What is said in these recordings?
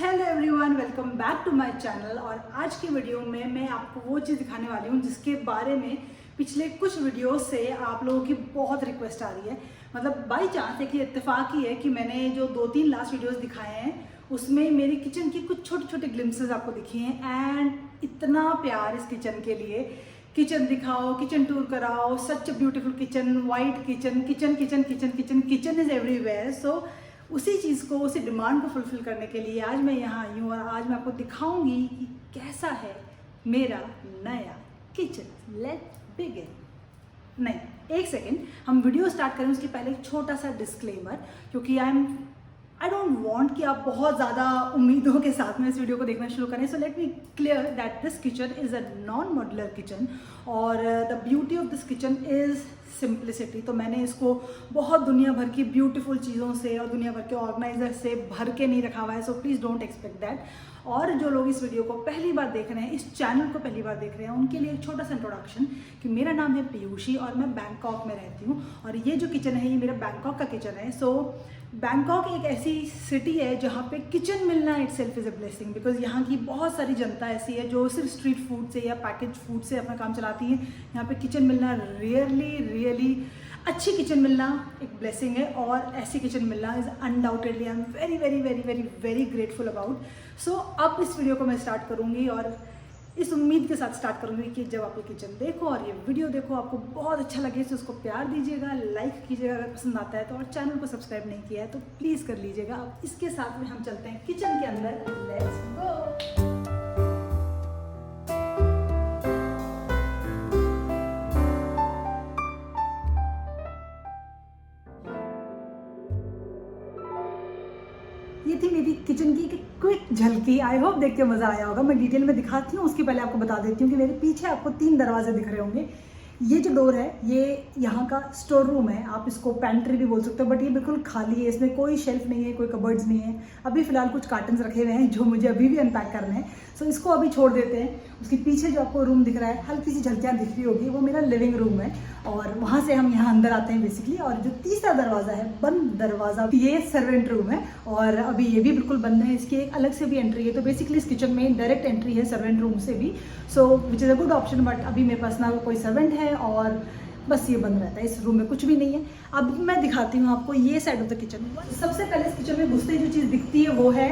Hello everyone, welcome back to my channel. और आज की वीडियो में मैं आपको वो चीज़ दिखाने वाली हूँ जिसके बारे में पिछले कुछ वीडियो से आप लोगों की बहुत रिक्वेस्ट आ रही है। मतलब बाई चांस एक इत्तेफाक ही है कि मैंने जो 2-3 लास्ट वीडियोस दिखाए हैं उसमें मेरी किचन की कुछ छोटे छोटे ग्लिम्सेस आपको दिखे हैं। एंड इतना प्यार इस किचन के लिए, किचन दिखाओ, किचन टूर कराओ, such beautiful kitchen, white kitchen, kitchen kitchen kitchen kitchen kitchen is everywhere. So उसी चीज़ को, उसी डिमांड को फुलफिल करने के लिए आज मैं यहाँ आई हूँ और आज मैं आपको दिखाऊंगी कि कैसा है मेरा नया किचन। Let's begin. नहीं, एक सेकेंड, हम वीडियो स्टार्ट करें उसके पहले एक छोटा सा डिस्क्लेमर, क्योंकि आई डोंट वांट कि आप बहुत ज़्यादा उम्मीदों के साथ में इस वीडियो को देखना शुरू करें। So let me clear that this kitchen is a non modular kitchen और the beauty of this kitchen is simplicity. तो मैंने इसको बहुत दुनिया भर की ब्यूटीफुल चीज़ों से और दुनिया भर के ऑर्गेनाइजर से भर के नहीं रखा हुआ है। So please don't expect that. और जो लोग इस वीडियो को पहली बार देख रहे हैं, इस चैनल को पहली बार देख रहे हैं, उनके लिए एक छोटा सा इंट्रोडक्शन कि मेरा नाम है पीयूषी और मैं बैंकॉक में रहती हूँ। और ये जो किचन है ये मेरा बैंकॉक का किचन है। सो बैंकॉक एक ऐसी सिटी है जहाँ पे किचन मिलना itself is a blessing, because यहाँ की बहुत सारी जनता ऐसी है जो सिर्फ स्ट्रीट फूड से या पैकेज फूड से अपना काम चलाती है। यहाँ पे किचन मिलना रियली अच्छी किचन मिलना एक ब्लेसिंग है और ऐसी किचन मिलना is undoubtedly I am very very very very very grateful about. So अब इस वीडियो को मैं स्टार्ट करूँगी और इस उम्मीद के साथ स्टार्ट करूँगी कि जब आप ये किचन देखो और ये वीडियो देखो आपको बहुत अच्छा लगे तो उसको प्यार दीजिएगा, लाइक कीजिएगा अगर पसंद आता है तो, और चैनल को सब्सक्राइब नहीं किया है तो प्लीज़ कर लीजिएगा। अब इसके साथ में हम चलते हैं किचन के अंदर। Let's go. ये थी मेरी किचन की एक क्विक झलकी। आई होप देख के मज़ा आया होगा। मैं डिटेल में दिखाती हूँ, उसके पहले आपको बता देती हूँ कि मेरे पीछे आपको 3 दरवाजे दिख रहे होंगे। ये जो डोर है ये यहाँ का स्टोर रूम है, आप इसको पैंट्री भी बोल सकते हो, बट ये बिल्कुल खाली है, इसमें कोई शेल्फ नहीं है, कोई कबर्ड्स नहीं है। अभी फिलहाल कुछ कार्टन्स रखे हुए हैं जो मुझे अभी भी अनपैक करने हैं। सो इसको अभी छोड़ देते हैं। उसके पीछे जो आपको रूम दिख रहा है, हल्की सी झलकियाँ दिख रही होगी, वो मेरा लिविंग रूम है और वहाँ से हम यहाँ अंदर आते हैं बेसिकली। और जो तीसरा दरवाज़ा है, बंद दरवाज़ा, ये सर्वेंट रूम है और अभी ये भी बिल्कुल बंद है। इसकी एक अलग से भी एंट्री है। तो बेसिकली इस किचन में डायरेक्ट एंट्री है सर्वेंट रूम से भी, so which is a good option. But अभी मेरे पास ना कोई सर्वेंट है और बस ये बंद रहता है। इस रूम में कुछ भी नहीं है। अब मैं दिखाती हूँ आपको ये साइड ऑफ द किचन। सबसे पहले इस किचन में घुसते ही जो चीज़ दिखती है वो है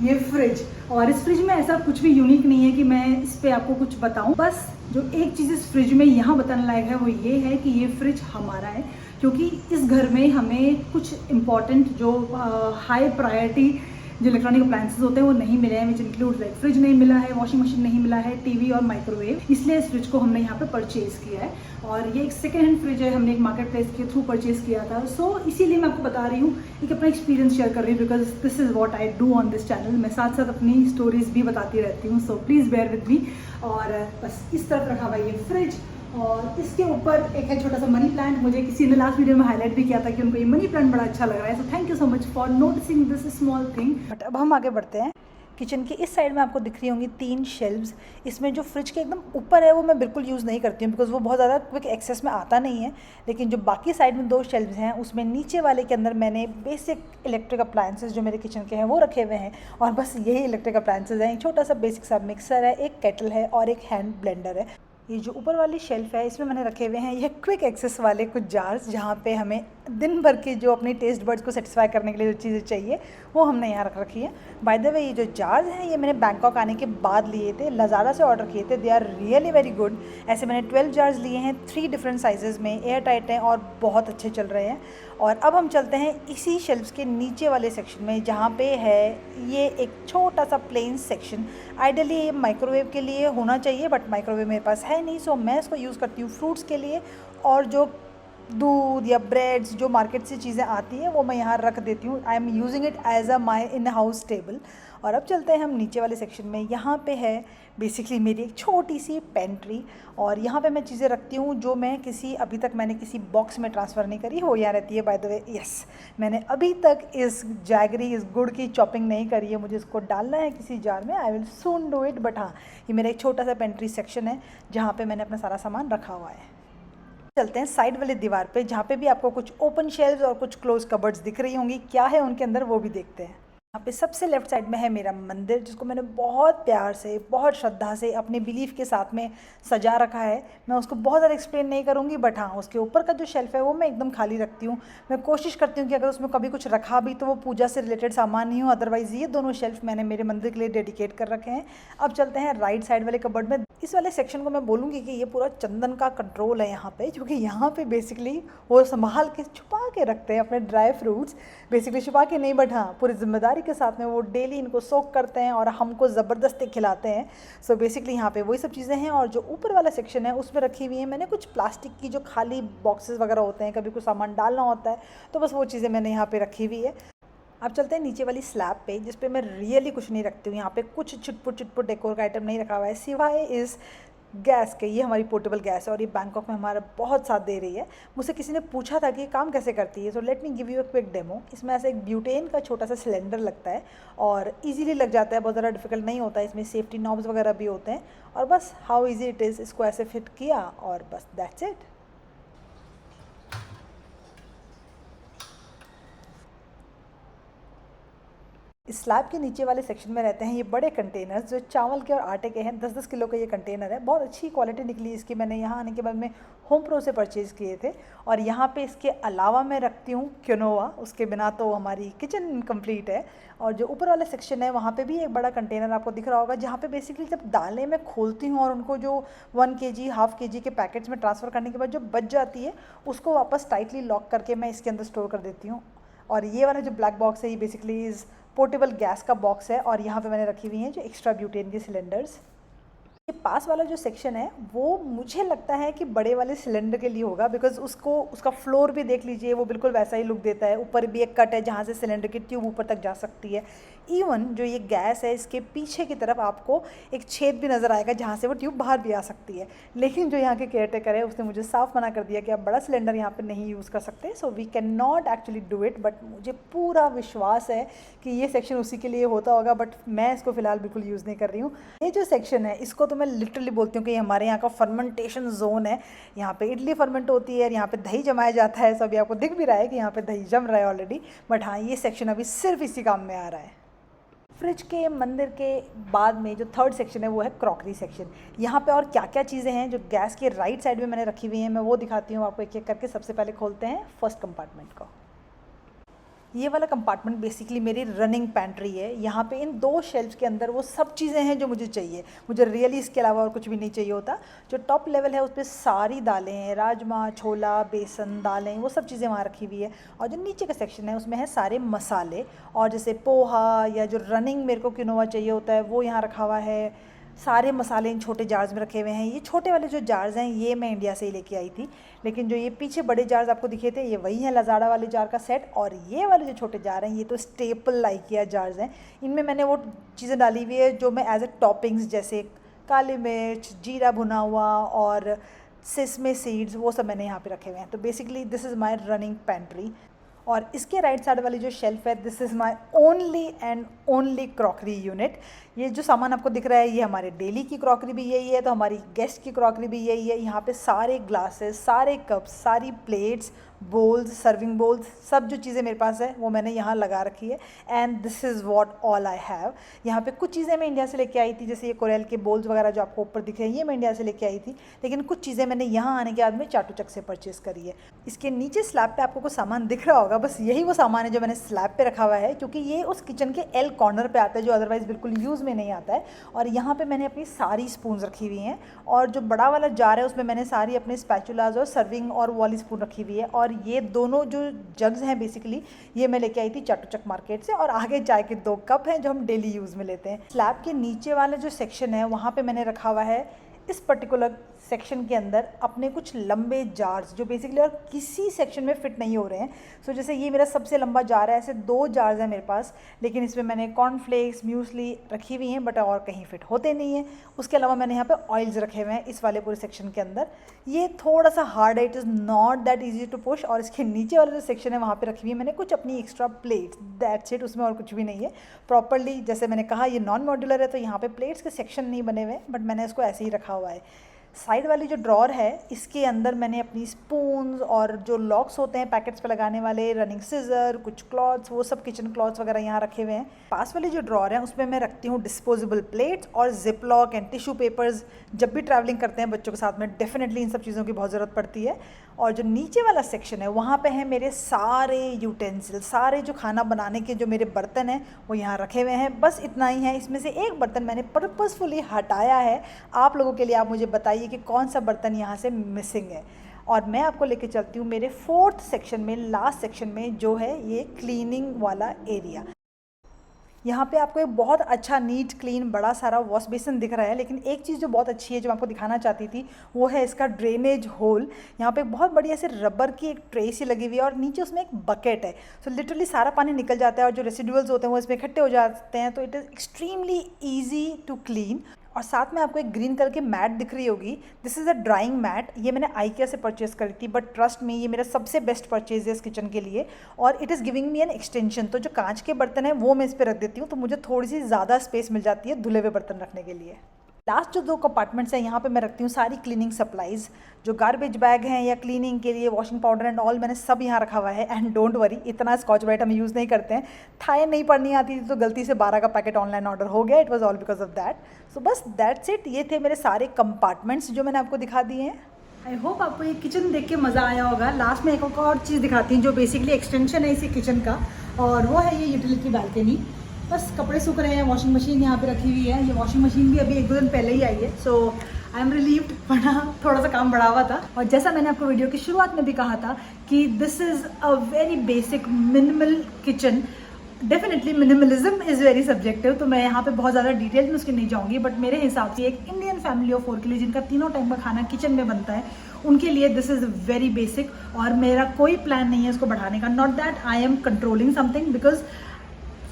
ये फ्रिज। और इस फ्रिज में ऐसा कुछ भी यूनिक नहीं है कि मैं इस पे आपको कुछ बताऊं। बस जो एक चीज़ इस फ्रिज में यहाँ बताने लायक है वो ये है कि ये फ्रिज हमारा है, क्योंकि इस घर में हमें कुछ इम्पॉर्टेंट जो हाई प्रायोरिटी जो इलेक्ट्रॉनिक अप्लायंसेस होते हैं वो नहीं मिले हैं, विच इंक्लूड लाइक फ्रिज नहीं मिला है, वॉशिंग मशीन नहीं मिला है, टीवी और माइक्रोवेव। इसलिए इस फ्रिज को हमने यहाँ पे परचेज़ किया है। और ये एक सेकेंड हैंड फ्रिज है, हमने एक मार्केट प्लेस के थ्रू परचेज़ किया था। सो इसीलिए मैं आपको बता रही हूँ, एक अपना एक्सपीरियंस शेयर कर रही हूँ, because this is what I do on this channel. मैं साथ साथ अपनी स्टोरीज भी बताती रहती हूँ। So please bear with me. और बस इस तरफ रखा हुआ ये फ्रिज और इसके ऊपर एक है छोटा सा मनी प्लांट। मुझे किसी ने लास्ट वीडियो में हाईलाइट भी किया था कि उनको ये मनी प्लांट बड़ा अच्छा लग रहा है। So thank you so much for noticing this small thing. But अब हम आगे बढ़ते हैं। किचन के इस साइड में आपको दिख रही होंगी 3 शेल्व्स। इसमें जो फ्रिज के एकदम ऊपर है वो मैं बिल्कुल यूज़ नहीं करती हूँ, बिकॉज वो बहुत ज़्यादा क्विक एक्सेस में आता नहीं है। लेकिन जो बाकी साइड में 2 शेल्व्स हैं उसमें नीचे वाले के अंदर मैंने बेसिक इलेक्ट्रिक अप्लायंसेस जो मेरे किचन के हैं वो रखे हुए हैं। और बस यही इलेक्ट्रिक अप्लायंसेस हैं। एक छोटा सा बेसिक सा मिक्सर है, एक केटल है और एक हैंड ब्लेंडर है। ये जो ऊपर वाली शेल्फ है इसमें मैंने रखे हुए हैं ये क्विक एक्सेस वाले कुछ जार्स, जहाँ पे हमें दिन भर के जो अपनी टेस्ट बर्ड्स को सेटिस्फाई करने के लिए जो चीज़ें चाहिए वो हमने यहाँ रख रखी है। बाय द वे ये जो जार्स हैं ये मैंने बैंकॉक आने के बाद लिए थे, लज़ारा से ऑर्डर किए थे। They are really very good. ऐसे मैंने 12 जार्स लिए हैं, 3 डिफरेंट साइजेज़ में, एयर टाइट हैं और बहुत अच्छे चल रहे हैं। और अब हम चलते हैं इसी शेल्फ्स के नीचे वाले सेक्शन में, जहाँ पे है ये एक छोटा सा प्लेन सेक्शन। आइडियली ये माइक्रोवेव के लिए होना चाहिए, बट माइक्रोवेव मेरे पास है नहीं। सो मैं इसको यूज़ करती हूँ फ्रूट्स के लिए, और जो दूध या ब्रेड्स जो मार्केट से चीज़ें आती हैं वो मैं यहाँ रख देती हूँ। I am using it as a my in house table. और अब चलते हैं हम नीचे वाले सेक्शन में। यहाँ पे है बेसिकली मेरी एक छोटी सी पेंट्री, और यहाँ पे मैं चीज़ें रखती हूँ जो मैं अभी तक मैंने किसी बॉक्स में ट्रांसफ़र नहीं करी हो, यहाँ रहती है। बाय द वे यस, मैंने अभी तक इस जैगरी, इस गुड़ की चॉपिंग नहीं करी है। मुझे इसको डालना है किसी जार में। I will soon do it. But हाँ, ये मेरा एक छोटा सा पेंट्री सेक्शन है जहाँ पर मैंने अपना सारा सामान रखा हुआ है। चलते हैं साइड वाले दीवार पे, जहाँ पे भी आपको कुछ ओपन शेल्व्स और कुछ क्लोज कबर्ड्स दिख रही होंगी। क्या है उनके अंदर वो भी देखते हैं। यहाँ पे सबसे लेफ्ट साइड में है मेरा मंदिर, जिसको मैंने बहुत प्यार से, बहुत श्रद्धा से अपने बिलीफ के साथ में सजा रखा है। मैं उसको बहुत ज़्यादा एक्सप्लेन नहीं करूँगी, बट हाँ, उसके ऊपर का जो शेल्फ़ है वो मैं एकदम खाली रखती हूँ। मैं कोशिश करती हूँ कि अगर उसमें कभी कुछ रखा भी तो वो पूजा से रिलेटेड सामान नहीं हो, अदरवाइज़ ये दोनों शेल्फ़ मैंने मेरे मंदिर के लिए डेडिकेट कर रखे हैं। अब चलते हैं राइट साइड वाले कबर्ड में। इस वाले सेक्शन को मैं बोलूँगी कि ये पूरा चंदन का कंट्रोल है यहाँ पे, क्योंकि यहाँ पे बेसिकली वो संभाल के छुपा के रखते हैं अपने ड्राई फ्रूट्स। बेसिकली छुपा के नहीं, बट हाँ, पूरी जिम्मेदारी के साथ में वो डेली इनको सोक करते हैं और हमको ज़बरदस्ती खिलाते हैं। सो बेसिकली यहाँ पे वही सब चीज़ें हैं। और जो ऊपर वाला सेक्शन है उसमें रखी हुई है मैंने कुछ प्लास्टिक की जो खाली बॉक्सेस वगैरह होते हैं, कभी कुछ सामान डालना होता है तो बस वो चीज़ें मैंने यहाँ पे रखी हुई है। अब चलते हैं नीचे वाली स्लैब पे, जिस पे मैं रियली कुछ नहीं रखती हूँ। यहाँ पे कुछ छुटपुट डेकोर का आइटम नहीं रखा हुआ है, सिवाय इस गैस के। ये हमारी पोर्टेबल गैस है और ये बैंकॉक में हमारा बहुत साथ दे रही है। मुझसे किसी ने पूछा था कि ये काम कैसे करती है, सो let me give you a quick demo. इसमें ऐसे एक ब्यूटेन का छोटा सा सिलेंडर लगता है और इजीली लग जाता है, बहुत ज़्यादा डिफिकल्ट नहीं होता है। इसमें सेफ्टी नॉब्स वगैरह भी होते हैं और बस हाउ इजी इट इज़, इसको ऐसे फिट किया और बस दैट्स इट। इस स्लैब के नीचे वाले सेक्शन में रहते हैं ये बड़े कंटेनर्स, जो चावल के और आटे के हैं। 10-10 किलो का ये कंटेनर है, बहुत अच्छी क्वालिटी निकली इसकी। मैंने यहाँ आने के बाद में होम प्रो से परचेज़ किए थे। और यहाँ पे इसके अलावा मैं रखती हूँ क्विनोआ, उसके बिना तो हमारी किचन इनकम्प्लीट है। और जो ऊपर वाला सेक्शन है वहाँ पे भी एक बड़ा कंटेनर आपको दिख रहा होगा, जहाँ पे बेसिकली जब दालें मैं खोलती हूँ और उनको जो 1 kg, हाफ kg के पैकेट्स में ट्रांसफ़र करने के बाद जो बच जाती है उसको वापस टाइटली लॉक करके मैं इसके अंदर स्टोर कर देती हूँ। और ये वाला जो ब्लैक बॉक्स है ये बेसिकली इज़ पोर्टेबल गैस का बॉक्स है और यहाँ पे मैंने रखी हुई हैं जो एक्स्ट्रा ब्यूटेन के सिलेंडर्स। ये पास वाला जो सेक्शन है वो मुझे लगता है कि बड़े वाले सिलेंडर के लिए होगा, बिकॉज उसका फ्लोर भी देख लीजिए, वो बिल्कुल वैसा ही लुक देता है। ऊपर भी एक कट है जहाँ से सिलेंडर की ट्यूब ऊपर तक जा सकती है। इवन जो ये गैस है इसके पीछे की तरफ आपको एक छेद भी नज़र आएगा जहाँ से वो ट्यूब बाहर भी आ सकती है। लेकिन जो यहाँ के केयर टेकर है उसने मुझे साफ मना कर दिया कि आप बड़ा सिलेंडर यहाँ पर नहीं यूज़ कर सकते, so we can not actually do it. But मुझे पूरा विश्वास है कि ये सेक्शन उसी के लिए होता होगा, बट मैं इसको फ़िलहाल बिल्कुल यूज़ नहीं कर रही हूँ। ये जो सेक्शन है इसको तो मैं लिटरली बोलती हूँ कि हमारे यहाँ का फर्मेंटेशन जोन है। यहाँ पे इडली फर्मेंट होती है, यहाँ पे दही जमाया जाता है। सो अभी आपको दिख भी रहा है कि यहाँ पे दही जम रहा है ऑलरेडी। बट हाँ, ये सेक्शन अभी सिर्फ इसी काम में आ रहा है। फ्रिज के मंदिर के बाद में जो थर्ड सेक्शन है वो है क्रॉकरी सेक्शन। यहाँ पे और क्या क्या चीज़ें हैं जो गैस के राइट साइड में मैंने रखी हुई हैं, मैं वो दिखाती हूँ आपको एक एक करके। सबसे पहले खोलते हैं फर्स्ट कंपार्टमेंट को। ये वाला कंपार्टमेंट बेसिकली मेरी रनिंग पैंट्री है। यहाँ पे इन 2 शेल्फ्स के अंदर वो सब चीज़ें हैं जो मुझे चाहिए। मुझे रियली इसके अलावा और कुछ भी नहीं चाहिए होता। जो टॉप लेवल है उस पर सारी दालें हैं, राजमा, छोला, बेसन, दालें, वो सब चीज़ें वहाँ रखी हुई है। और जो नीचे का सेक्शन है उसमें है सारे मसाले, और जैसे पोहा या जो रनिंग मेरे को क्विनोआ चाहिए होता है वो यहाँ रखा हुआ है। सारे मसाले इन छोटे जार्स में रखे हुए हैं। ये छोटे वाले जो जार्स हैं ये मैं इंडिया से ही लेके आई थी, लेकिन जो ये पीछे बड़े जार्स आपको दिखे थे ये वही हैं, लजाड़ा वाले जार का सेट। और ये वाले जो छोटे जार हैं ये तो स्टेपल लाइकिया जार्स हैं। इनमें मैंने वो चीज़ें डाली हुई है जो मैं एज ए टॉपिंग्स, जैसे काली मिर्च, जीरा भुना हुआ और सिसमे सीड्स, वो सब मैंने यहाँ पे रखे हुए हैं। तो basically this is my running pantry. और इसके राइट साइड वाली जो शेल्फ है this is my only and only crockery unit. ये जो सामान आपको दिख रहा है ये हमारे डेली की क्रॉकरी भी यही है, तो हमारी गेस्ट की क्रॉकरी भी यही है। यहाँ पे सारे ग्लासेस, सारे कप्स, सारी प्लेट्स, बोल्स, सर्विंग बोल्स, सब जो चीज़ें मेरे पास है वो मैंने यहाँ लगा रखी है। And this is what all I have. यहाँ पे कुछ चीज़ें मैं इंडिया से लेके आई थी, जैसे ये कोरेल के बोल्स वगैरह जो आपको ऊपर दिख रहे हैं ये मैं इंडिया से लेके आई थी, लेकिन कुछ चीज़ें मैंने यहाँ आने के बाद में चाटुचक से परचेज़ करी है। इसके नीचे स्लैब पे आपको कुछ सामान दिख रहा होगा, बस यही वो सामान है जो मैंने स्लैब पे रखा हुआ है, क्योंकि ये उस किचन के एल कॉर्नर पे आता है जो अदरवाइज़ बिल्कुल यूज़ में नहीं आता है। और यहाँ पे मैंने अपनी सारी स्पून्स रखी हुई हैं, और जो बड़ा वाला जार है उसमें मैंने सारी अपने स्पैचुलाज और सर्विंग और वाली स्पून रखी हुई है। और ये दोनों जो जग्स हैं बेसिकली ये मैं लेके आई थी चाटुचक मार्केट से। और आगे चाय के 2 कप हैं जो हम डेली यूज़ में लेते हैं। स्लैब के नीचे वाला जो सेक्शन है वहाँ पे मैंने रखा हुआ है इस पर्टिकुलर सेक्शन के अंदर अपने कुछ लंबे जार्स जो बेसिकली और किसी सेक्शन में फ़िट नहीं हो रहे हैं। सो जैसे ये मेरा सबसे लंबा जार है, ऐसे 2 जार्स हैं मेरे पास, लेकिन इसमें मैंने कॉर्नफ्लेक्स, म्यूसली रखी हुई हैं, बट और कहीं फिट होते नहीं हैं। उसके अलावा मैंने यहाँ पे ऑयल्स रखे हुए हैं इस वाले पूरे सेक्शन के अंदर। ये थोड़ा सा हार्ड है, it is not that easy to push. और इसके नीचे वाला जो सेक्शन है वहाँ पर रखी हुई है मैंने कुछ अपनी एक्स्ट्रा प्लेट्स, दैट्स इट, उसमें और कुछ भी नहीं है प्रॉपरली। जैसे मैंने कहा ये नॉन मॉड्यूलर है तो यहाँ पर प्लेट्स के सेक्शन नहीं बने हुए हैं, बट मैंने इसको ऐसे ही रखा हुआ है। साइड वाली जो ड्रॉर है इसके अंदर मैंने अपनी स्पून्स और जो लॉक्स होते हैं पैकेट्स पे लगाने वाले, रनिंग सीजर, कुछ क्लॉथ्स, वो सब किचन क्लॉथ्स वगैरह यहाँ रखे हुए हैं। पास वाली जो ड्रॉर है उसमें मैं रखती हूँ डिस्पोजेबल प्लेट्स और zip lock and tissue papers. जब भी ट्रैवलिंग करते हैं बच्चों के साथ में डेफिनेटली इन सब चीज़ों की बहुत ज़रूरत पड़ती है। और जो नीचे वाला सेक्शन है वहाँ पे है मेरे सारे यूटेंसिल, सारे जो खाना बनाने के जो मेरे बर्तन हैं वो यहाँ रखे हुए हैं। बस इतना ही है। इसमें से एक बर्तन मैंने पर्पसफुली हटाया है आप लोगों के लिए। आप मुझे बताइए कि कौन सा बर्तन यहाँ से मिसिंग है, और मैं आपको लेके चलती हूँ मेरे 4th सेक्शन में, लास्ट सेक्शन में, जो है ये क्लीनिंग वाला एरिया। यहाँ पे आपको एक बहुत अच्छा नीट क्लीन बड़ा सारा वॉश बेसिन दिख रहा है, लेकिन एक चीज़ जो बहुत अच्छी है जो मैं आपको दिखाना चाहती थी वो है इसका ड्रेनेज होल। यहाँ पे बहुत बड़ी ऐसे रबर की एक ट्रे सी लगी हुई है और नीचे उसमें एक बकेट है। सो लिटरली सारा पानी निकल जाता है और जो रेसिडुअल्स होते हैं वो इसमें इकट्ठे हो जाते हैं। तो it is extremely easy to clean. और साथ में आपको एक ग्रीन कलर की मैट दिख रही होगी, this is a drawing mat. ये मैंने IKEA से परचेज करी थी, बट ट्रस्ट में ये मेरा सबसे बेस्ट परचेज है इस किचन के लिए। और it is giving me an extension. तो जो कांच के बर्तन हैं वो मैं इस पर रख देती हूँ, तो मुझे थोड़ी सी ज़्यादा स्पेस मिल जाती है धुले हुए बर्तन रखने के लिए। लास्ट जो 2 कंपार्टमेंट्स हैं यहाँ पे मैं रखती हूँ सारी क्लीनिंग सप्लाइज़, जो गार्बेज बैग हैं या क्लीनिंग के लिए वॉशिंग पाउडर एंड ऑल, मैंने सब यहाँ रखा हुआ है। एंड डोंट वरी, इतना स्कॉच ब्राइट हम यूज़ नहीं करते हैं। थाई नहीं पढ़नी आती थी तो गलती से 12 का पैकेट ऑनलाइन ऑर्डर हो गया। It was all because of that. So बस दैट्स इट। ये थे मेरे सारे कंपार्टमेंट्स जो मैंने आपको दिखा दिए हैं। आई होप आपको ये किचन देख के मज़ा आया होगा। लास्ट में एक और चीज़ दिखाती हूँ जो बेसिकली एक्सटेंशन है इसी किचन का, और वो है ये यूटिलिटी बालकनी। बस कपड़े सूख रहे हैं, वॉशिंग मशीन यहाँ पे रखी हुई है। ये वॉशिंग मशीन भी अभी 1-2 दिन पहले ही आई है, सो आई एम रिलीव्ड, वरना थोड़ा सा काम बढ़ा हुआ था। और जैसा मैंने आपको वीडियो की शुरुआत में भी कहा था कि this is a very basic minimal kitchen. Definitely minimalism is very subjective, तो मैं यहाँ पे बहुत ज़्यादा डिटेल में उसकी नहीं जाऊँगी, बट मेरे हिसाब से एक इंडियन फैमिली ऑफ 4 के लिए जिनका 3 टाइम का खाना किचन में बनता है उनके लिए दिस इज़ वेरी बेसिक। और मेरा कोई प्लान नहीं है इसको बढ़ाने का। Not that I am controlling something, because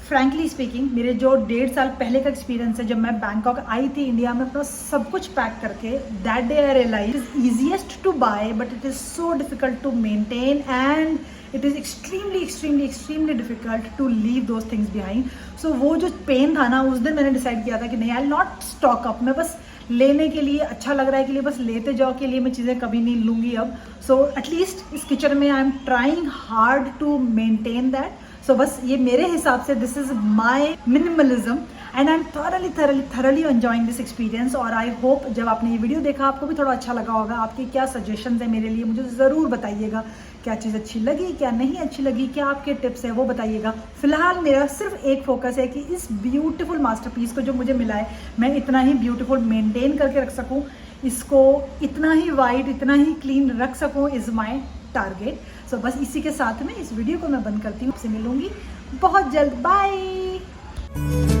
frankly speaking मेरे जो 1.5 साल पहले का एक्सपीरियंस है, जब मैं बैंकॉक आई थी इंडिया में अपना सब कुछ पैक करके, that day I realise it is easiest to buy but it is so difficult to maintain and it is extremely difficult to leave those things behind. So वो जो पेन था ना, उस दिन मैंने डिसाइड किया था कि नहीं, I will not stock up. मैं बस लेने के लिए, अच्छा लग रहा है के लिए बस लेते जाओ के लिए मैं चीज़ें कभी नहीं लूँगी अब। सो एटलीस्ट इस किचन में I am trying hard to maintain that. So बस ये मेरे हिसाब से this is my minimalism and I am thoroughly enjoying this experience. और आई होप जब आपने ये वीडियो देखा आपको भी थोड़ा अच्छा लगा होगा। आपके क्या सजेशंस हैं मेरे लिए, मुझे ज़रूर बताइएगा। क्या चीज़ अच्छी लगी, क्या नहीं अच्छी लगी, क्या आपके टिप्स हैं वो बताइएगा। फिलहाल मेरा सिर्फ एक फोकस है कि इस ब्यूटीफुल मास्टरपीस को जो मुझे मिला है मैं इतना ही ब्यूटीफुल मेंटेन करके रख सकूँ, इसको इतना ही वाइट, इतना ही क्लीन रख सकूँ, इज़ माई टारगेट। सो बस इसी के साथ में इस वीडियो को मैं बंद करती हूँ। आपसे मिलूंगी बहुत जल्द। बाय।